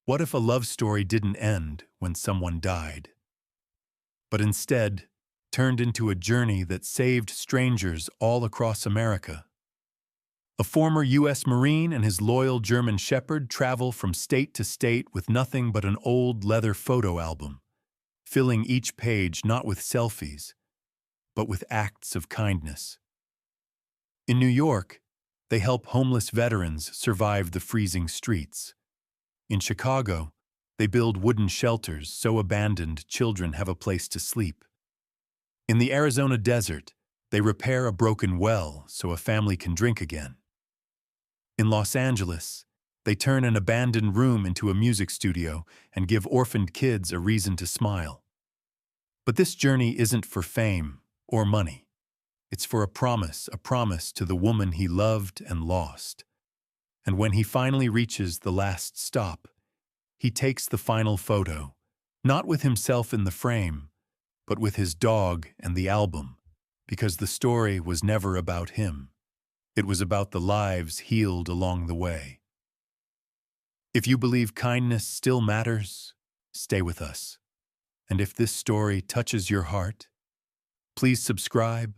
What if a love story didn't end when someone died, but instead turned into a journey that saved strangers all across America? A former U.S. Marine and his loyal German Shepherd travel from state to state with nothing but an old leather photo album, filling each page not with selfies, but with acts of kindness. In New York, they help homeless veterans survive the freezing streets. In Chicago, they build wooden shelters so abandoned children have a place to sleep. In the Arizona desert, they repair a broken well so a family can drink again. In Los Angeles, they turn an abandoned room into a music studio and give orphaned kids a reason to smile. But this journey isn't for fame or money. It's for a promise to the woman he loved and lost. And when he finally reaches the last stop, he takes the final photo, not with himself in the frame, but with his dog and the album, because the story was never about him. It was about the lives healed along the way. If you believe kindness still matters, stay with us. And if this story touches your heart, please subscribe,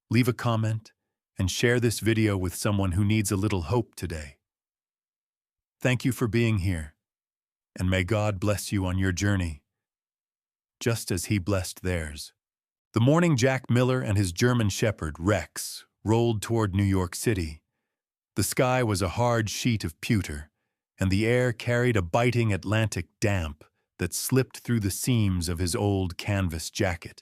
leave a comment, and share this video with someone who needs a little hope today. Thank you for being here, and may God bless you on your journey, just as He blessed theirs. The morning Jack Miller and his German Shepherd, Rex, rolled toward New York City. The sky was a hard sheet of pewter, and the air carried a biting Atlantic damp that slipped through the seams of his old canvas jacket.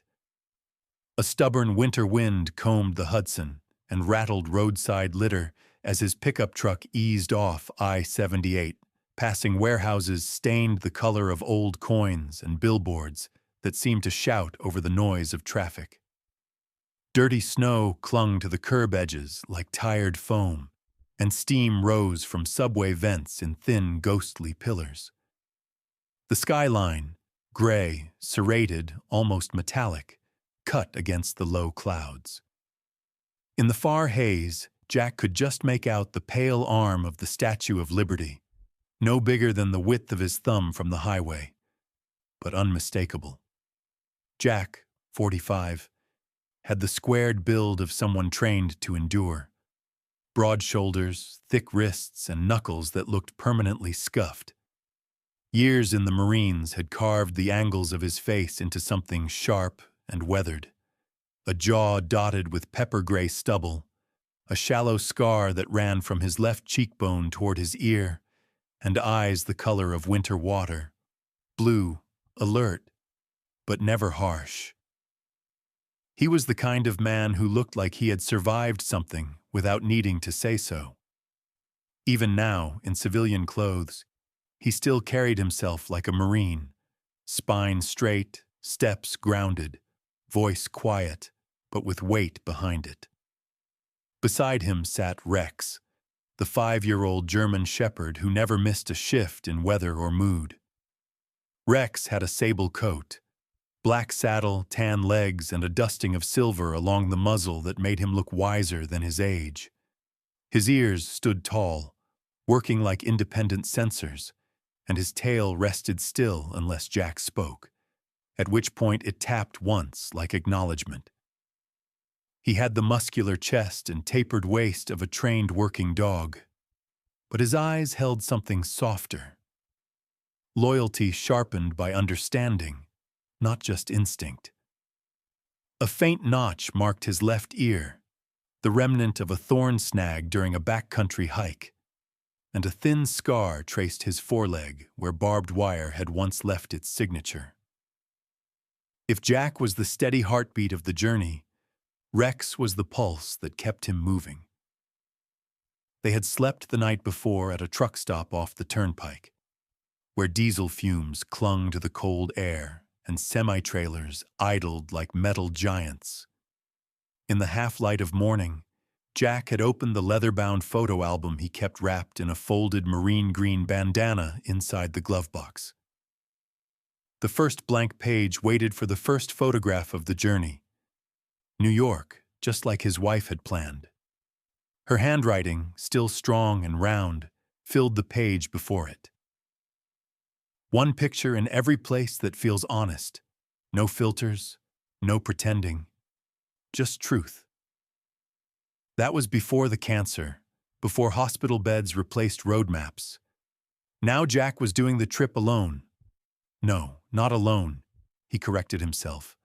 A stubborn winter wind combed the Hudson and rattled roadside litter as his pickup truck eased off I-78, passing warehouses stained the color of old coins and billboards that seemed to shout over the noise of traffic. Dirty snow clung to the curb edges like tired foam, and steam rose from subway vents in thin, ghostly pillars. The skyline, gray, serrated, almost metallic, cut against the low clouds. In the far haze, Jack could just make out the pale arm of the Statue of Liberty, no bigger than the width of his thumb from the highway, but unmistakable. Jack, 45, had the squared build of someone trained to endure. Broad shoulders, thick wrists, and knuckles that looked permanently scuffed. Years in the Marines had carved the angles of his face into something sharp and weathered. A jaw dotted with pepper-gray stubble, a shallow scar that ran from his left cheekbone toward his ear, and eyes the color of winter water, blue, alert, but never harsh. He was the kind of man who looked like he had survived something without needing to say so. Even now, in civilian clothes, he still carried himself like a Marine, spine straight, steps grounded, voice quiet, but with weight behind it. Beside him sat Rex, the 5-year-old German Shepherd who never missed a shift in weather or mood. Rex had a sable coat, black saddle, tan legs, and a dusting of silver along the muzzle that made him look wiser than his age. His ears stood tall, working like independent sensors, and his tail rested still unless Jack spoke, at which point it tapped once like acknowledgement. He had the muscular chest and tapered waist of a trained working dog, but his eyes held something softer. Loyalty sharpened by understanding, not just instinct. A faint notch marked his left ear, the remnant of a thorn snag during a backcountry hike, and a thin scar traced his foreleg where barbed wire had once left its signature. If Jack was the steady heartbeat of the journey, Rex was the pulse that kept him moving. They had slept the night before at a truck stop off the turnpike, where diesel fumes clung to the cold air and semi-trailers idled like metal giants. In the half-light of morning, Jack had opened the leather-bound photo album he kept wrapped in a folded marine green bandana inside the glove box. The first blank page waited for the first photograph of the journey. New York, just like his wife had planned. Her handwriting, still strong and round, filled the page before it. One picture in every place that feels honest. No filters, no pretending, just truth. That was before the cancer, before hospital beds replaced road maps. Now Jack was doing the trip alone. No, not alone, he corrected himself.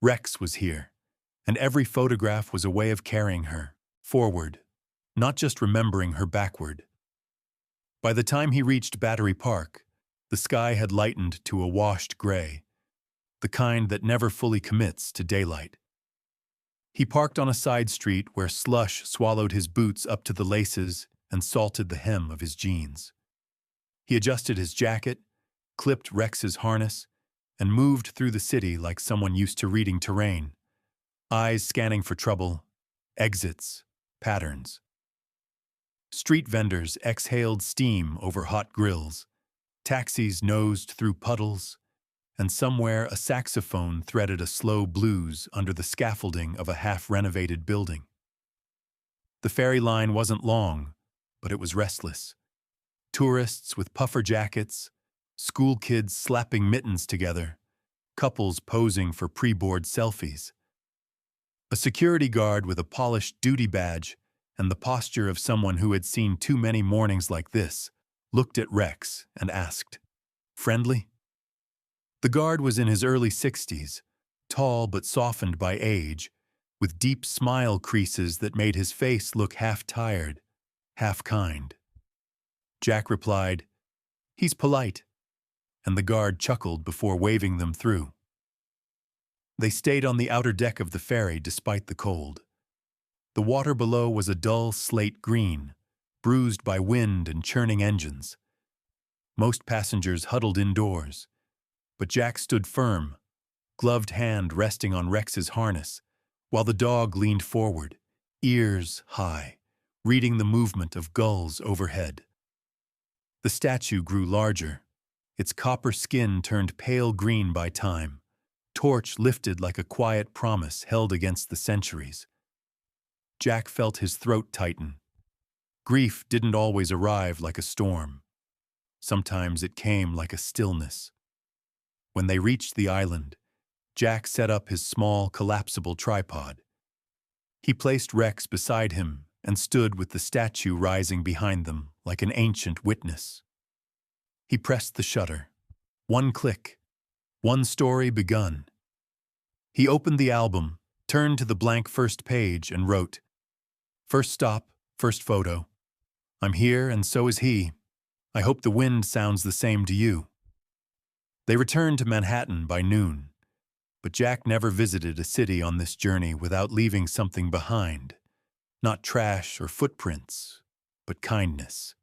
Rex was here, and every photograph was a way of carrying her, forward, not just remembering her backward. By the time he reached Battery Park, the sky had lightened to a washed gray, the kind that never fully commits to daylight. He parked on a side street where slush swallowed his boots up to the laces and salted the hem of his jeans. He adjusted his jacket, clipped Rex's harness, and moved through the city like someone used to reading terrain, eyes scanning for trouble, exits, patterns. Street vendors exhaled steam over hot grills, taxis nosed through puddles, and somewhere a saxophone threaded a slow blues under the scaffolding of a half-renovated building. The ferry line wasn't long, but it was restless. Tourists with puffer jackets, school kids slapping mittens together, couples posing for pre-board selfies. A security guard with a polished duty badge and the posture of someone who had seen too many mornings like this looked at Rex and asked, "Friendly?" The guard was in his early 60s, tall but softened by age, with deep smile creases that made his face look half tired, half kind. Jack replied, "He's polite," and the guard chuckled before waving them through. They stayed on the outer deck of the ferry despite the cold. The water below was a dull slate green, bruised by wind and churning engines. Most passengers huddled indoors, but Jack stood firm, gloved hand resting on Rex's harness, while the dog leaned forward, ears high, reading the movement of gulls overhead. The statue grew larger, its copper skin turned pale green by time, torch lifted like a quiet promise held against the centuries. Jack felt his throat tighten. Grief didn't always arrive like a storm. Sometimes it came like a stillness. When they reached the island, Jack set up his small, collapsible tripod. He placed Rex beside him and stood with the statue rising behind them like an ancient witness. He pressed the shutter. One click. One story begun. He opened the album, turned to the blank first page, and wrote, "First stop, first photo. I'm here and so is he. I hope the wind sounds the same to you." They returned to Manhattan by noon, but Jack never visited a city on this journey without leaving something behind. Not trash or footprints, but kindness.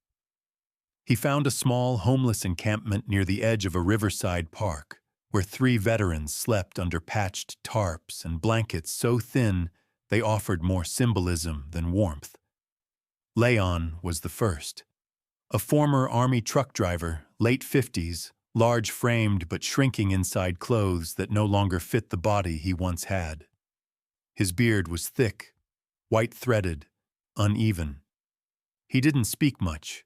He found a small, homeless encampment near the edge of a riverside park, where 3 veterans slept under patched tarps and blankets so thin they offered more symbolism than warmth. Leon was the first. A former Army truck driver, late 50s, large-framed but shrinking inside clothes that no longer fit the body he once had. His beard was thick, white-threaded, uneven. He didn't speak much,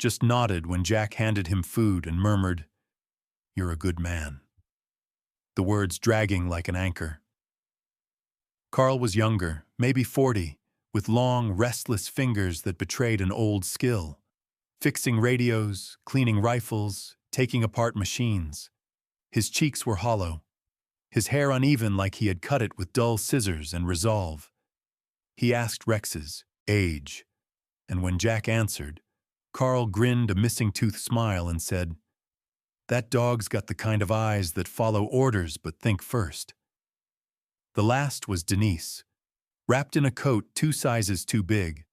just nodded when Jack handed him food and murmured, "You're a good man," the words dragging like an anchor. Carl was younger, maybe 40, with long, restless fingers that betrayed an old skill, fixing radios, cleaning rifles, taking apart machines. His cheeks were hollow, his hair uneven like he had cut it with dull scissors and resolve. He asked Rex's age, and when Jack answered, Carl grinned a missing tooth smile and said, "That dog's got the kind of eyes that follow orders but think first." The last was Denise, wrapped in a coat 2 sizes too big,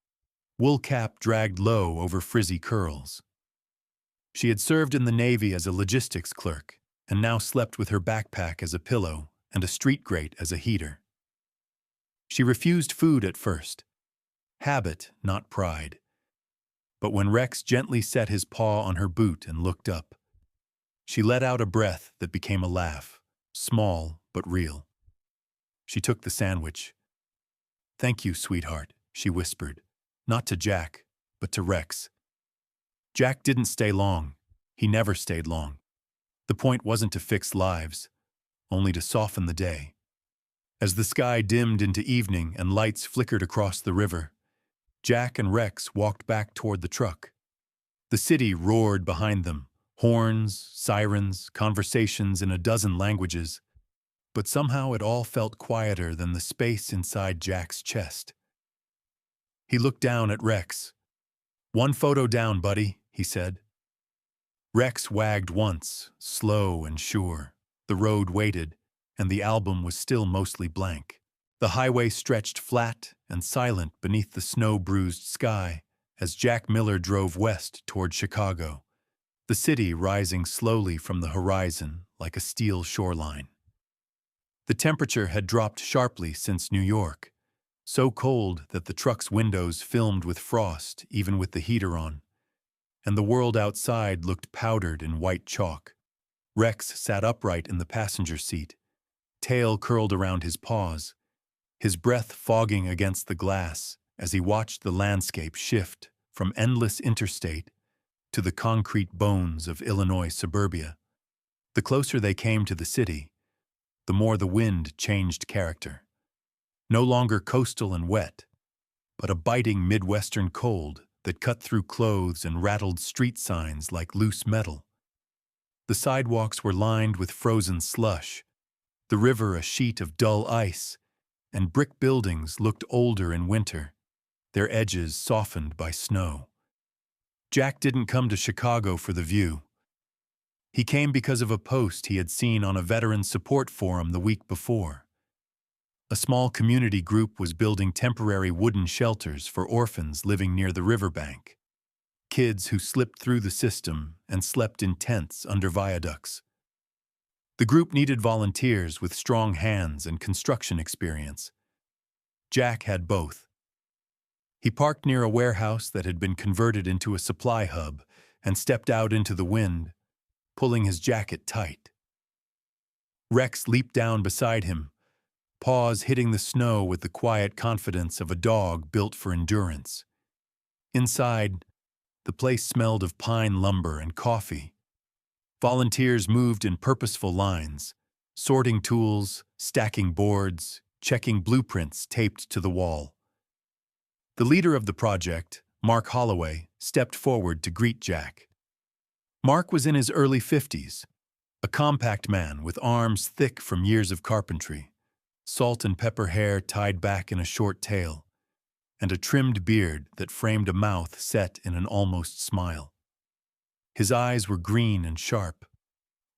wool cap dragged low over frizzy curls. She had served in the Navy as a logistics clerk and now slept with her backpack as a pillow and a street grate as a heater. She refused food at first. Habit, not pride. But when Rex gently set his paw on her boot and looked up, she let out a breath that became a laugh, small but real. She took the sandwich. "Thank you, sweetheart," she whispered, not to Jack, but to Rex. Jack didn't stay long. he never stayed long. The point wasn't to fix lives, only to soften the day. As the sky dimmed into evening and lights flickered across the river, Jack and Rex walked back toward the truck. The city roared behind them, horns, sirens, conversations in a dozen languages, but somehow it all felt quieter than the space inside Jack's chest. He looked down at Rex. "One photo down, buddy," he said. Rex wagged once, slow and sure. The road waited, and the album was still mostly blank. The highway stretched flat and silent beneath the snow-bruised sky as Jack Miller drove west toward Chicago, the city rising slowly from the horizon like a steel shoreline. The temperature had dropped sharply since New York, so cold that the truck's windows filmed with frost even with the heater on, and the world outside looked powdered in white chalk. Rex sat upright in the passenger seat, tail curled around his paws, his breath fogging against the glass as he watched the landscape shift from endless interstate to the concrete bones of Illinois suburbia. The closer they came to the city, the more the wind changed character. No longer coastal and wet, but a biting Midwestern cold that cut through clothes and rattled street signs like loose metal. The sidewalks were lined with frozen slush, the river a sheet of dull ice, and brick buildings looked older in winter, their edges softened by snow. Jack didn't come to Chicago for the view. He came because of a post he had seen on a veteran support forum the week before. A small community group was building temporary wooden shelters for orphans living near the riverbank, kids who slipped through the system and slept in tents under viaducts. The group needed volunteers with strong hands and construction experience. Jack had both. He parked near a warehouse that had been converted into a supply hub and stepped out into the wind, pulling his jacket tight. Rex leaped down beside him, paws hitting the snow with the quiet confidence of a dog built for endurance. Inside, the place smelled of pine lumber and coffee. Volunteers moved in purposeful lines, sorting tools, stacking boards, checking blueprints taped to the wall. The leader of the project, Mark Holloway, stepped forward to greet Jack. Mark was in his early 50s, a compact man with arms thick from years of carpentry, salt and pepper hair tied back in a short tail, and a trimmed beard that framed a mouth set in an almost smile. His eyes were green and sharp,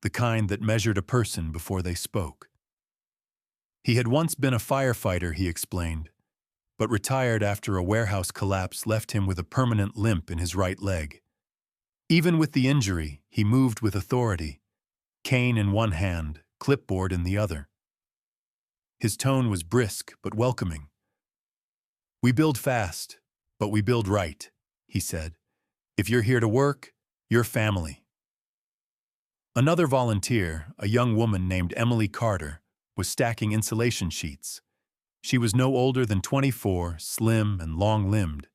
the kind that measured a person before they spoke. He had once been a firefighter, he explained, but retired after a warehouse collapse left him with a permanent limp in his right leg. Even with the injury, he moved with authority, cane in one hand, clipboard in the other. His tone was brisk but welcoming. "We build fast, but we build right," he said. "If you're here to work, you're family." Another volunteer, a young woman named Emily Carter, was stacking insulation sheets. She was no older than 24, slim and long-limbed,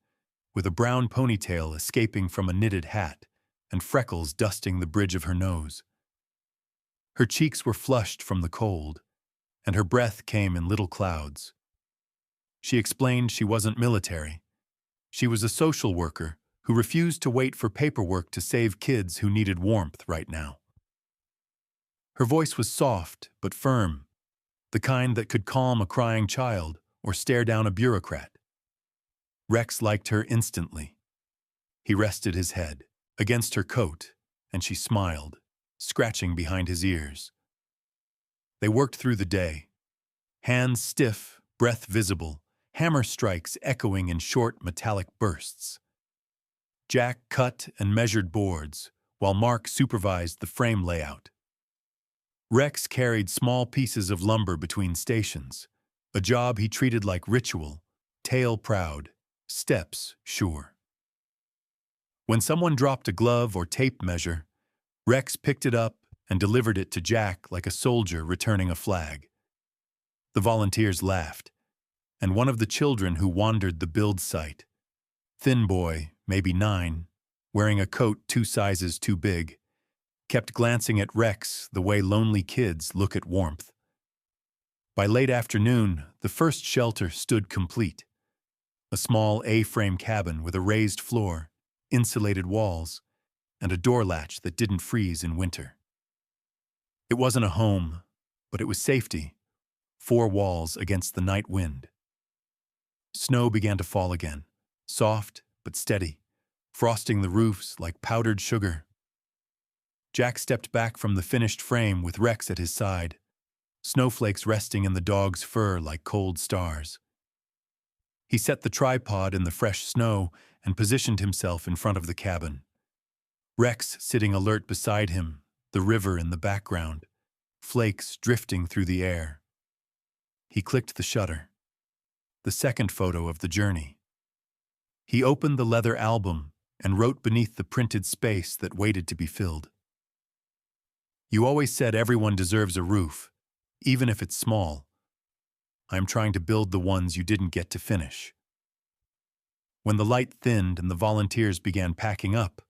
with a brown ponytail escaping from a knitted hat and freckles dusting the bridge of her nose. Her cheeks were flushed from the cold, and her breath came in little clouds. She explained she wasn't military. She was a social worker who refused to wait for paperwork to save kids who needed warmth right now. Her voice was soft but firm, the kind that could calm a crying child or stare down a bureaucrat. Rex liked her instantly. He rested his head against her coat, and she smiled, scratching behind his ears. They worked through the day, hands stiff, breath visible, hammer strikes echoing in short metallic bursts. Jack cut and measured boards, while Mark supervised the frame layout. Rex carried small pieces of lumber between stations, a job he treated like ritual, tail proud, steps sure. When someone dropped a glove or tape measure, Rex picked it up and delivered it to Jack like a soldier returning a flag. The volunteers laughed, and one of the children who wandered the build site, thin boy, maybe 9, wearing a coat 2 sizes too big, kept glancing at Rex the way lonely kids look at warmth. By late afternoon, the first shelter stood complete. A small A-frame cabin with a raised floor, insulated walls, and a door latch that didn't freeze in winter. It wasn't a home, but it was safety, 4 walls against the night wind. Snow began to fall again, soft but steady, frosting the roofs like powdered sugar. Jack stepped back from the finished frame with Rex at his side, snowflakes resting in the dog's fur like cold stars. He set the tripod in the fresh snow and positioned himself in front of the cabin. Rex sitting alert beside him, the river in the background, flakes drifting through the air. He clicked the shutter. The second photo of the journey. He opened the leather album and wrote beneath the printed space that waited to be filled. "You always said everyone deserves a roof, even if it's small. I'm trying to build the ones you didn't get to finish." When the light thinned and the volunteers began packing up,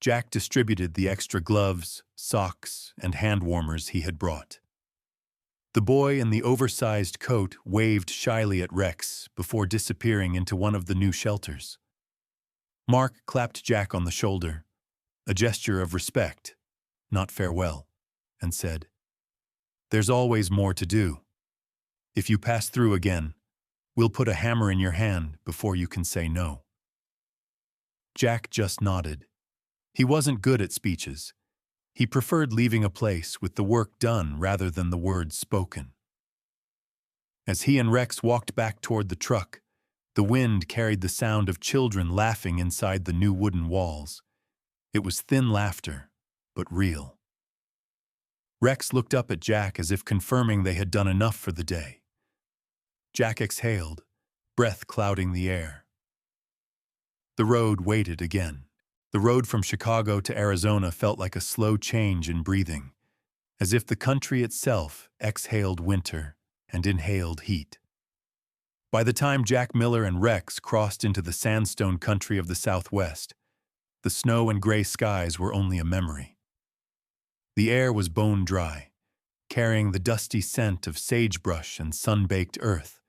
Jack distributed the extra gloves, socks, and hand warmers he had brought. The boy in the oversized coat waved shyly at Rex before disappearing into one of the new shelters. Mark clapped Jack on the shoulder, a gesture of respect, not farewell, and said, "There's always more to do. If you pass through again, we'll put a hammer in your hand before you can say no." Jack just nodded. He wasn't good at speeches. He preferred leaving a place with the work done rather than the words spoken. As he and Rex walked back toward the truck, the wind carried the sound of children laughing inside the new wooden walls. It was thin laughter, but real. Rex looked up at Jack as if confirming they had done enough for the day. Jack exhaled, breath clouding the air. The road waited again. The road from Chicago to Arizona felt like a slow change in breathing, as if the country itself exhaled winter and inhaled heat. By the time Jack Miller and Rex crossed into the sandstone country of the Southwest, the snow and gray skies were only a memory. The air was bone dry, carrying the dusty scent of sagebrush and sun-baked earth.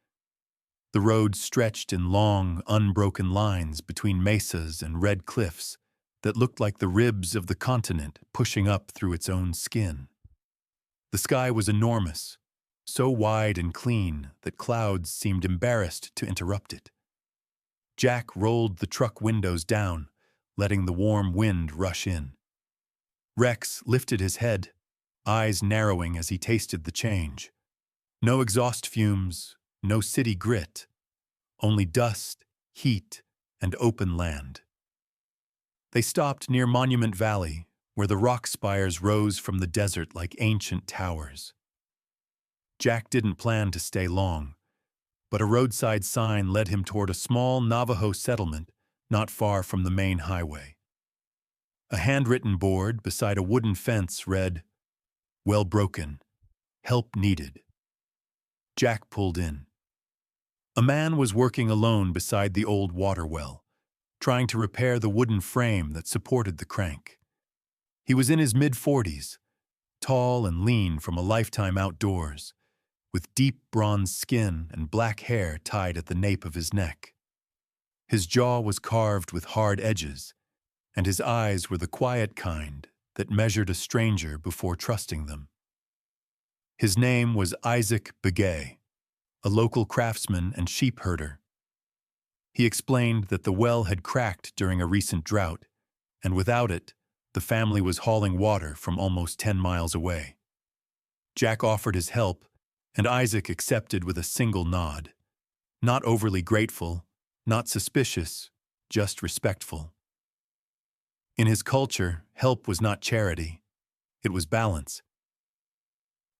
The road stretched in long, unbroken lines between mesas and red cliffs that looked like the ribs of the continent pushing up through its own skin. The sky was enormous, so wide and clean that clouds seemed embarrassed to interrupt it. Jack rolled the truck windows down, letting the warm wind rush in. Rex lifted his head, eyes narrowing as he tasted the change. No exhaust fumes, no city grit, only dust, heat, and open land. They stopped near Monument Valley, where the rock spires rose from the desert like ancient towers. Jack didn't plan to stay long, but a roadside sign led him toward a small Navajo settlement not far from the main highway. A handwritten board beside a wooden fence read, "Well broken. Help needed." Jack pulled in. A man was working alone beside the old water well, trying to repair the wooden frame that supported the crank. He was in his mid-40s, tall and lean from a lifetime outdoors, with deep bronze skin and black hair tied at the nape of his neck. His jaw was carved with hard edges, and his eyes were the quiet kind that measured a stranger before trusting them. His name was Isaac Begay, a local craftsman and sheep herder. He explained that the well had cracked during a recent drought, and without it, the family was hauling water from almost 10 miles away. Jack offered his help, and Isaac accepted with a single nod. Not overly grateful, not suspicious, just respectful. In his culture, help was not charity. It was balance.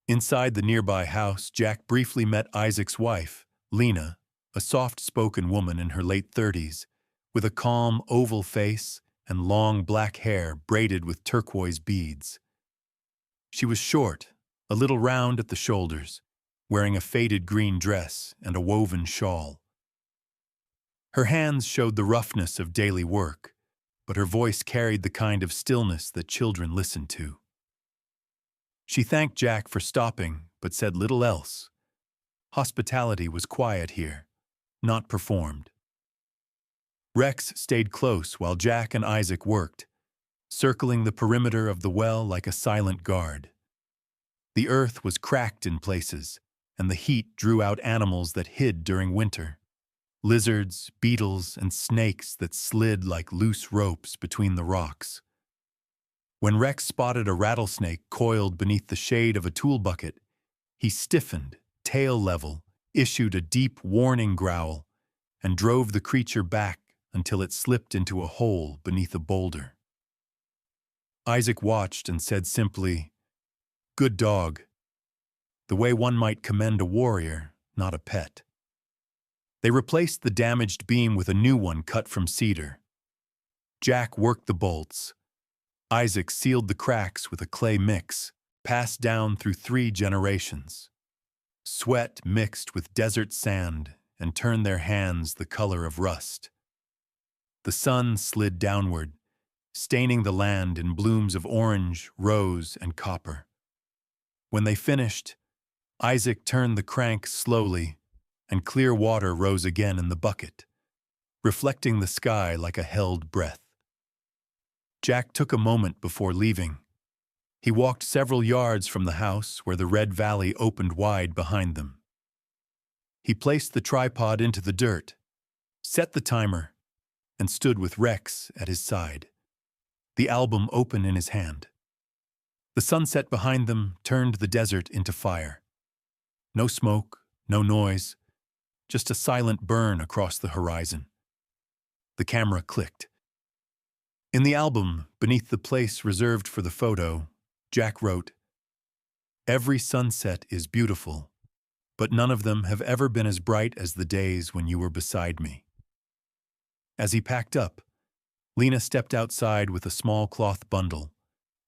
Inside the nearby house, Jack briefly met Isaac's wife, Lena, a soft-spoken woman in her late 30s, with a calm, oval face and long black hair braided with turquoise beads. She was short, a little round at the shoulders, wearing a faded green dress and a woven shawl. Her hands showed the roughness of daily work, but her voice carried the kind of stillness that children listen to. She thanked Jack for stopping, but said little else. Hospitality was quiet here, not performed. Rex stayed close while Jack and Isaac worked, circling the perimeter of the well like a silent guard. The earth was cracked in places, and the heat drew out animals that hid during winter. Lizards, beetles, and snakes that slid like loose ropes between the rocks. When Rex spotted a rattlesnake coiled beneath the shade of a tool bucket, he stiffened, tail level, issued a deep warning growl, and drove the creature back until it slipped into a hole beneath a boulder. Isaac watched and said simply, "Good dog," the way one might commend a warrior, not a pet. They replaced the damaged beam with a new one cut from cedar. Jack worked the bolts. Isaac sealed the cracks with a clay mix, passed down through 3 generations. Sweat mixed with desert sand and turned their hands the color of rust. The sun slid downward, staining the land in blooms of orange, rose, and copper. When they finished, Isaac turned the crank slowly, and clear water rose again in the bucket, reflecting the sky like a held breath. Jack took a moment before leaving. He walked several yards from the house where the red valley opened wide behind them. He placed the tripod into the dirt, set the timer, and stood with Rex at his side, the album open in his hand. The sunset behind them turned the desert into fire. No smoke, no noise, just a silent burn across the horizon. The camera clicked. In the album, beneath the place reserved for the photo, Jack wrote, "Every sunset is beautiful, but none of them have ever been as bright as the days when you were beside me." As he packed up, Lena stepped outside with a small cloth bundle,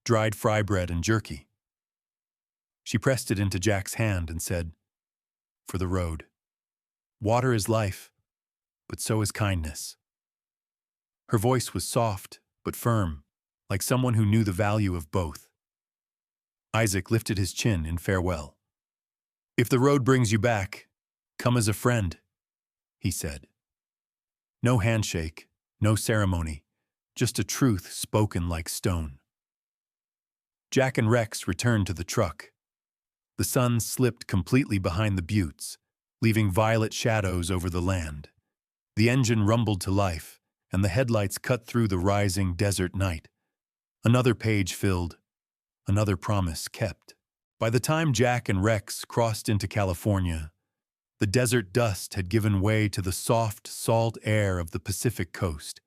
dried fry bread and jerky. She pressed it into Jack's hand and said, "For the road. Water is life, but so is kindness." Her voice was soft but firm, like someone who knew the value of both. Isaac lifted his chin in farewell. "If the road brings you back, come as a friend," he said. No handshake, no ceremony, just a truth spoken like stone. Jack and Rex returned to the truck. The sun slipped completely behind the buttes, leaving violet shadows over the land. The engine rumbled to life, and the headlights cut through the rising desert night. Another page filled, another promise kept. By the time Jack and Rex crossed into California, the desert dust had given way to the soft, salt air of the Pacific coast,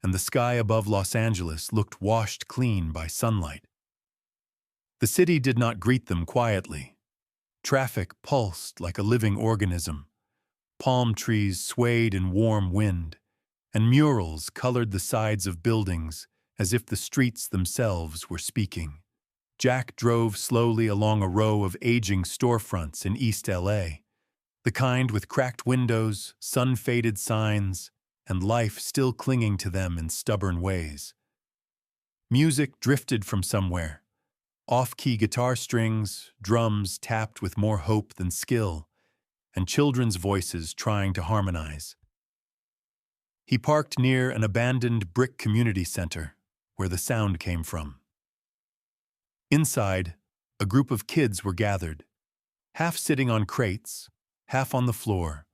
and the sky above Los Angeles looked washed clean by sunlight. The city did not greet them quietly. Traffic pulsed like a living organism. Palm trees swayed in warm wind, and murals colored the sides of buildings as if the streets themselves were speaking. Jack drove slowly along a row of aging storefronts in East LA, the kind with cracked windows, sun-faded signs, and life still clinging to them in stubborn ways. Music drifted from somewhere. Off-key guitar strings, drums tapped with more hope than skill, and children's voices trying to harmonize. He parked near an abandoned brick community center, where the sound came from. Inside, a group of kids were gathered, half sitting on crates, half on the floor,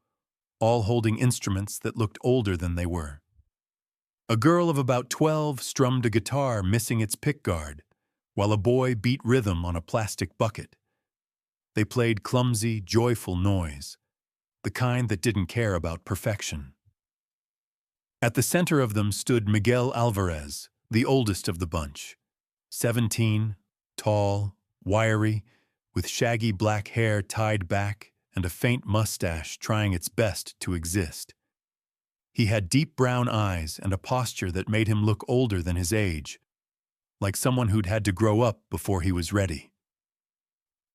all holding instruments that looked older than they were. A girl of about 12 strummed a guitar missing its pickguard, while a boy beat rhythm on a plastic bucket. They played clumsy, joyful noise, the kind that didn't care about perfection. At the center of them stood Miguel Alvarez, the oldest of the bunch, 17, tall, wiry, with shaggy black hair tied back and a faint mustache trying its best to exist. He had deep brown eyes and a posture that made him look older than his age, like someone who'd had to grow up before he was ready.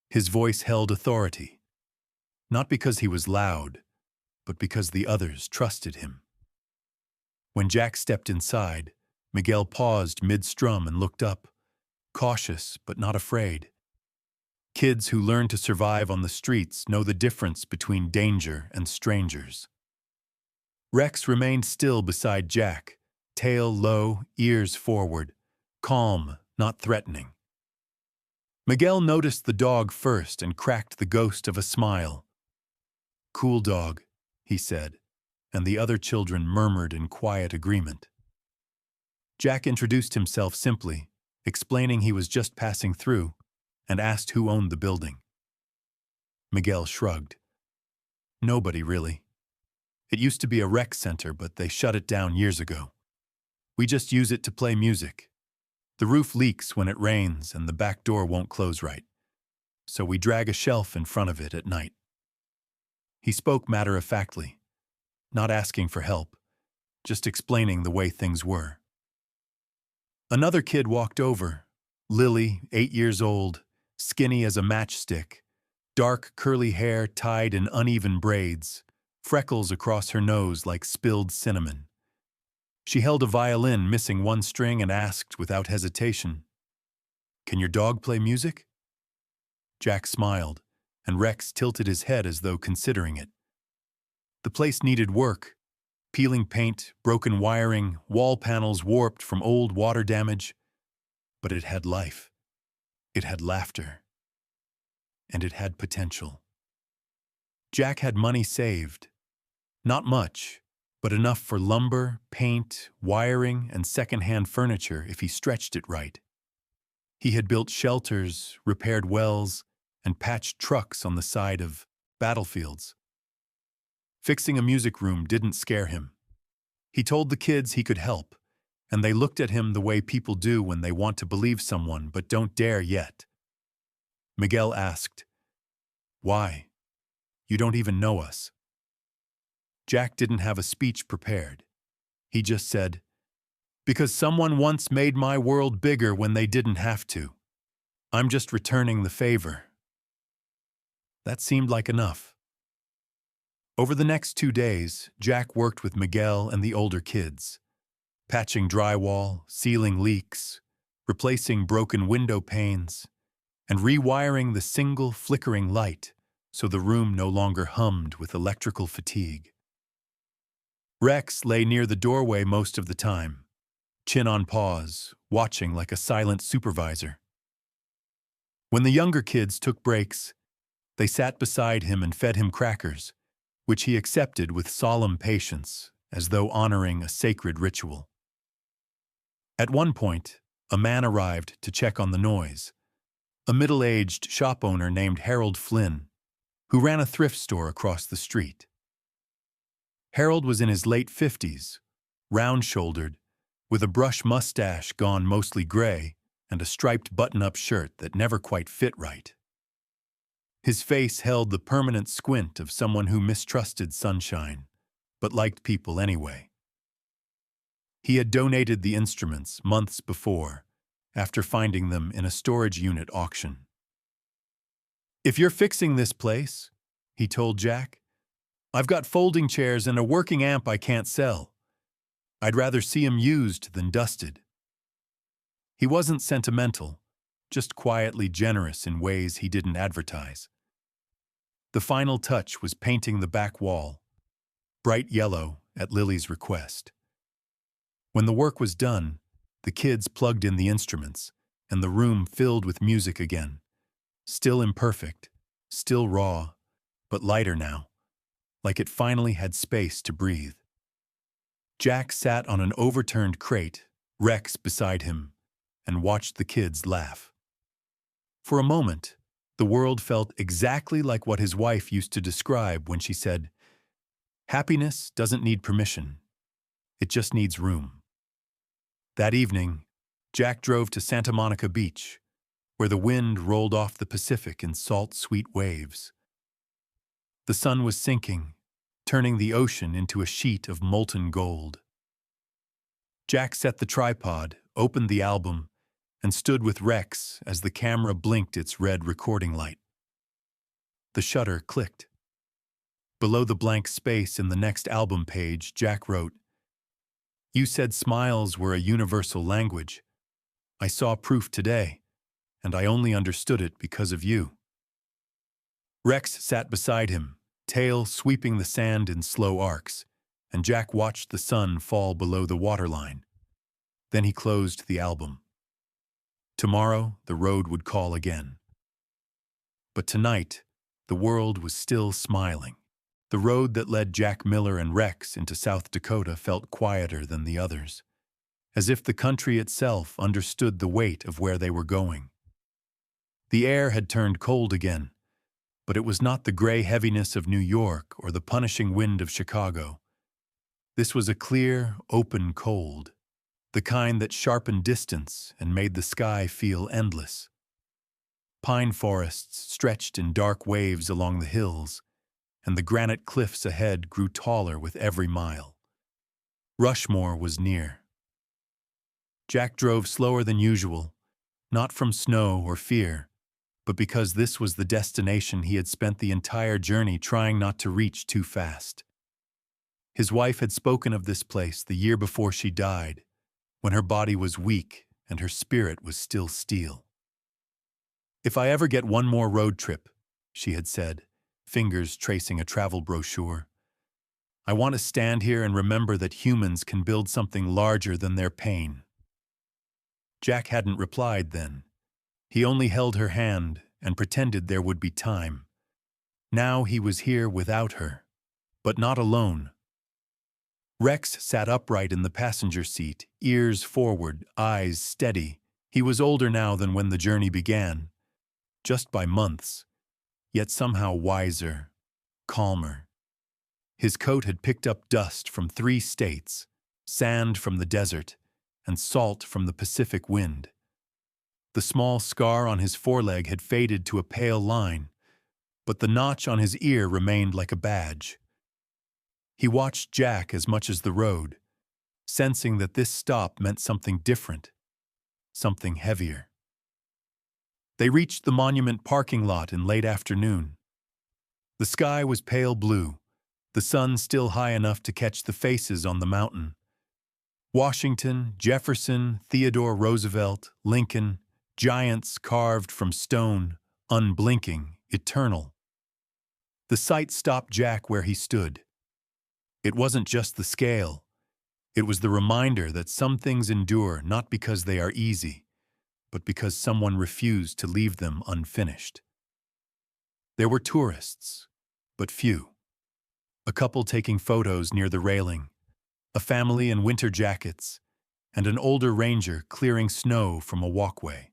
His voice held authority, not because he was loud, but because the others trusted him. When Jack stepped inside, Miguel paused mid-strum and looked up, cautious but not afraid. Kids who learn to survive on the streets know the difference between danger and strangers. Rex remained still beside Jack, tail low, ears forward, calm, not threatening. Miguel noticed the dog first and cracked the ghost of a smile. "Cool dog," he said, and the other children murmured in quiet agreement. Jack introduced himself simply, explaining he was just passing through, and asked who owned the building. Miguel shrugged. "Nobody, really. It used to be a rec center, but they shut it down years ago. We just use it to play music. The roof leaks when it rains and the back door won't close right, so we drag a shelf in front of it at night." He spoke matter-of-factly, not asking for help, just explaining the way things were. Another kid walked over, Lily, 8 years old, skinny as a matchstick, dark curly hair tied in uneven braids, freckles across her nose like spilled cinnamon. She held a violin missing one string and asked without hesitation, "Can your dog play music?" Jack smiled, and Rex tilted his head as though considering it. The place needed work. Peeling paint, broken wiring, wall panels warped from old water damage. But it had life. It had laughter. And it had potential. Jack had money saved. Not much, but enough for lumber, paint, wiring, and second-hand furniture if he stretched it right. He had built shelters, repaired wells, and patched trucks on the side of battlefields. Fixing a music room didn't scare him. He told the kids he could help, and they looked at him the way people do when they want to believe someone but don't dare yet. Miguel asked, "Why? You don't even know us." Jack didn't have a speech prepared. He just said, "Because someone once made my world bigger when they didn't have to. I'm just returning the favor." That seemed like enough. Over the next 2 days, Jack worked with Miguel and the older kids, patching drywall, sealing leaks, replacing broken window panes, and rewiring the single flickering light so the room no longer hummed with electrical fatigue. Rex lay near the doorway most of the time, chin on paws, watching like a silent supervisor. When the younger kids took breaks, they sat beside him and fed him crackers, which he accepted with solemn patience, as though honoring a sacred ritual. At one point, a man arrived to check on the noise, a middle-aged shop owner named Harold Flynn, who ran a thrift store across the street. Harold was in his late 50s, round-shouldered, with a brush mustache gone mostly gray and a striped button-up shirt that never quite fit right. His face held the permanent squint of someone who mistrusted sunshine, but liked people anyway. He had donated the instruments months before, after finding them in a storage unit auction. "If you're fixing this place," he told Jack, "I've got folding chairs and a working amp I can't sell. I'd rather see 'em used than dusted." He wasn't sentimental, just quietly generous in ways he didn't advertise. The final touch was painting the back wall, bright yellow at Lily's request. When the work was done, the kids plugged in the instruments, and the room filled with music again. Still imperfect, still raw, but lighter now, like it finally had space to breathe. Jack sat on an overturned crate, Rex beside him, and watched the kids laugh. For a moment, the world felt exactly like what his wife used to describe when she said, "Happiness doesn't need permission. It just needs room." That evening, Jack drove to Santa Monica Beach, where the wind rolled off the Pacific in salt, sweet waves. The sun was sinking, turning the ocean into a sheet of molten gold. Jack set the tripod, opened the album, and stood with Rex as the camera blinked its red recording light. The shutter clicked. Below the blank space in the next album page, Jack wrote, You said smiles were a universal language. I saw proof today, and I only understood it because of you. Rex sat beside him, tail sweeping the sand in slow arcs, and Jack watched the sun fall below the waterline. Then he closed the album. Tomorrow, the road would call again. But tonight, the world was still smiling. The road that led Jack Miller and Rex into South Dakota felt quieter than the others, as if the country itself understood the weight of where they were going. The air had turned cold again, but it was not the gray heaviness of New York or the punishing wind of Chicago. This was a clear, open cold, the kind that sharpened distance and made the sky feel endless. Pine forests stretched in dark waves along the hills, and the granite cliffs ahead grew taller with every mile. Rushmore was near. Jack drove slower than usual, not from snow or fear, but because this was the destination he had spent the entire journey trying not to reach too fast. His wife had spoken of this place the year before she died, when her body was weak and her spirit was still steel. "If I ever get one more road trip," she had said, fingers tracing a travel brochure, "I want to stand here and remember that humans can build something larger than their pain." Jack hadn't replied then. He only held her hand and pretended there would be time. Now he was here without her, but not alone. Rex sat upright in the passenger seat, ears forward, eyes steady. He was older now than when the journey began, just by months, yet somehow wiser, calmer. His coat had picked up dust from 3 states, sand from the desert, and salt from the Pacific wind. The small scar on his foreleg had faded to a pale line, but the notch on his ear remained like a badge. He watched Jack as much as the road, sensing that this stop meant something different, something heavier. They reached the monument parking lot in late afternoon. The sky was pale blue, the sun still high enough to catch the faces on the mountain. Washington, Jefferson, Theodore Roosevelt, Lincoln, giants carved from stone, unblinking, eternal. The sight stopped Jack where he stood. It wasn't just the scale. It was the reminder that some things endure not because they are easy, but because someone refused to leave them unfinished. There were tourists, but few. A couple taking photos near the railing, a family in winter jackets, and an older ranger clearing snow from a walkway.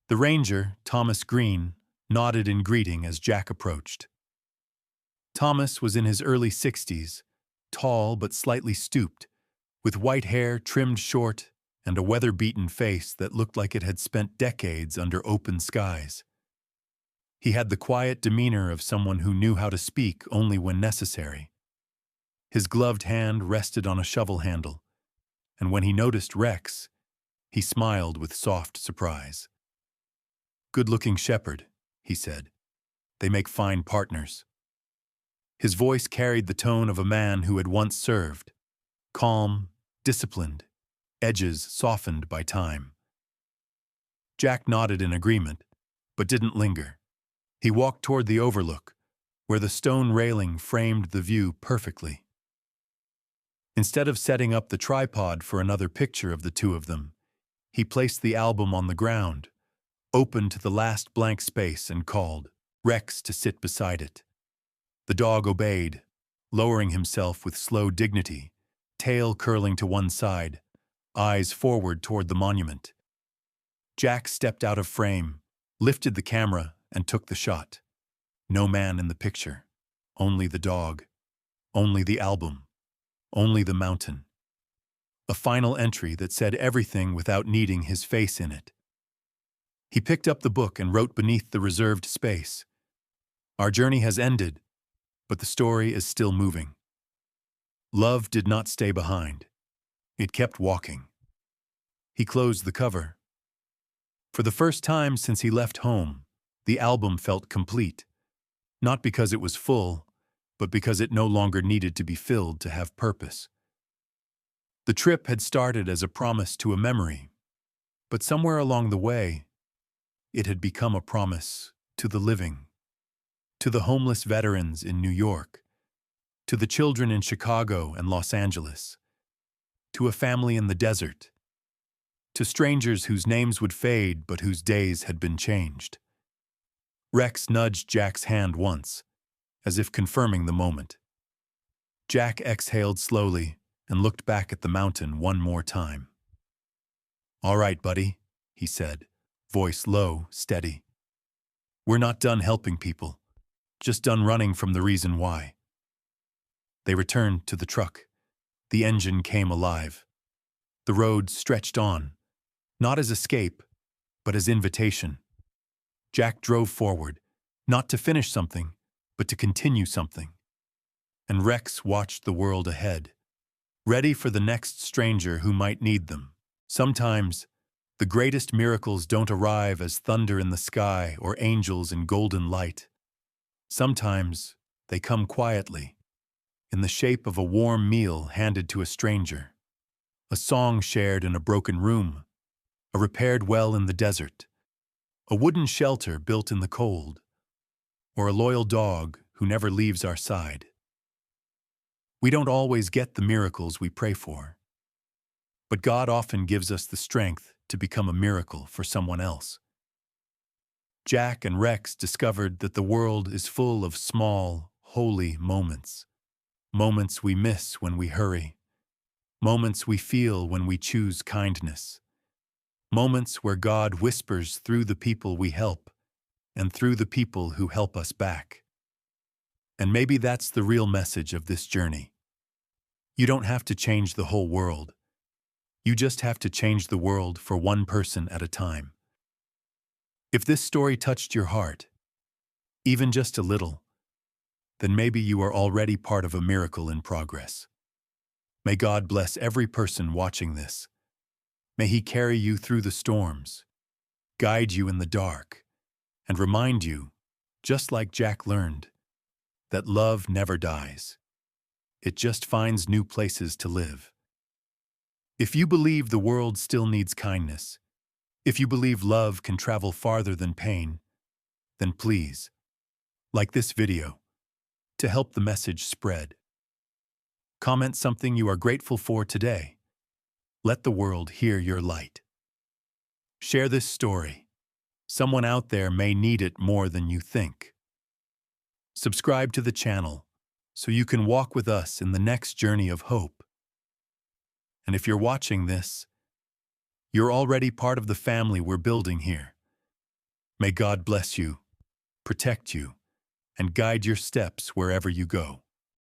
The ranger, Thomas Green, nodded in greeting as Jack approached. Thomas was in his early 60s, tall but slightly stooped, with white hair trimmed short and a weather-beaten face that looked like it had spent decades under open skies. He had the quiet demeanor of someone who knew how to speak only when necessary. His gloved hand rested on a shovel handle, and when he noticed Rex, he smiled with soft surprise. "Good-looking shepherd," he said. "They make fine partners." His voice carried the tone of a man who had once served, calm, disciplined, edges softened by time. Jack nodded in agreement, but didn't linger. He walked toward the overlook, where the stone railing framed the view perfectly. Instead of setting up the tripod for another picture of the two of them, he placed the album on the ground, opened to the last blank space, and called Rex to sit beside it. The dog obeyed, lowering himself with slow dignity, tail curling to one side, eyes forward toward the monument. Jack stepped out of frame, lifted the camera, and took the shot. No man in the picture, only the dog, only the album, only the mountain. A final entry that said everything without needing his face in it. He picked up the book and wrote beneath the reserved space, "Our journey has ended, but the story is still moving." Love did not stay behind. It kept walking. He closed the cover. For the first time since he left home, the album felt complete, not because it was full, but because it no longer needed to be filled to have purpose. The trip had started as a promise to a memory, but somewhere along the way, it had become a promise to the living, to the homeless veterans in New York, to the children in Chicago and Los Angeles, to a family in the desert, to strangers whose names would fade but whose days had been changed. Rex nudged Jack's hand once, as if confirming the moment. Jack exhaled slowly and looked back at the mountain one more time. "All right, buddy," he said, voice low, steady. "We're not done helping people, just done running from the reason why." They returned to the truck. The engine came alive. The road stretched on, not as escape, but as invitation. Jack drove forward, not to finish something, but to continue something. And Rex watched the world ahead, ready for the next stranger who might need them. Sometimes, the greatest miracles don't arrive as thunder in the sky or angels in golden light. Sometimes, they come quietly, in the shape of a warm meal handed to a stranger, a song shared in a broken room, a repaired well in the desert, a wooden shelter built in the cold, or a loyal dog who never leaves our side. We don't always get the miracles we pray for, but God often gives us the strength to become a miracle for someone else. Jack and Rex discovered that the world is full of small, holy moments. Moments we miss when we hurry. Moments we feel when we choose kindness. Moments where God whispers through the people we help and through the people who help us back. And maybe that's the real message of this journey. You don't have to change the whole world. You just have to change the world for one person at a time. If this story touched your heart, even just a little, then maybe you are already part of a miracle in progress. May God bless every person watching this. May He carry you through the storms, guide you in the dark, and remind you, just like Jack learned, that love never dies. It just finds new places to live. If you believe the world still needs kindness, if you believe love can travel farther than pain, then please, like this video, to help the message spread. Comment something you are grateful for today. Let the world hear your light. Share this story. Someone out there may need it more than you think. Subscribe to the channel so you can walk with us in the next journey of hope. And if you're watching this, you're already part of the family we're building here. May God bless you, protect you, and guide your steps wherever you go.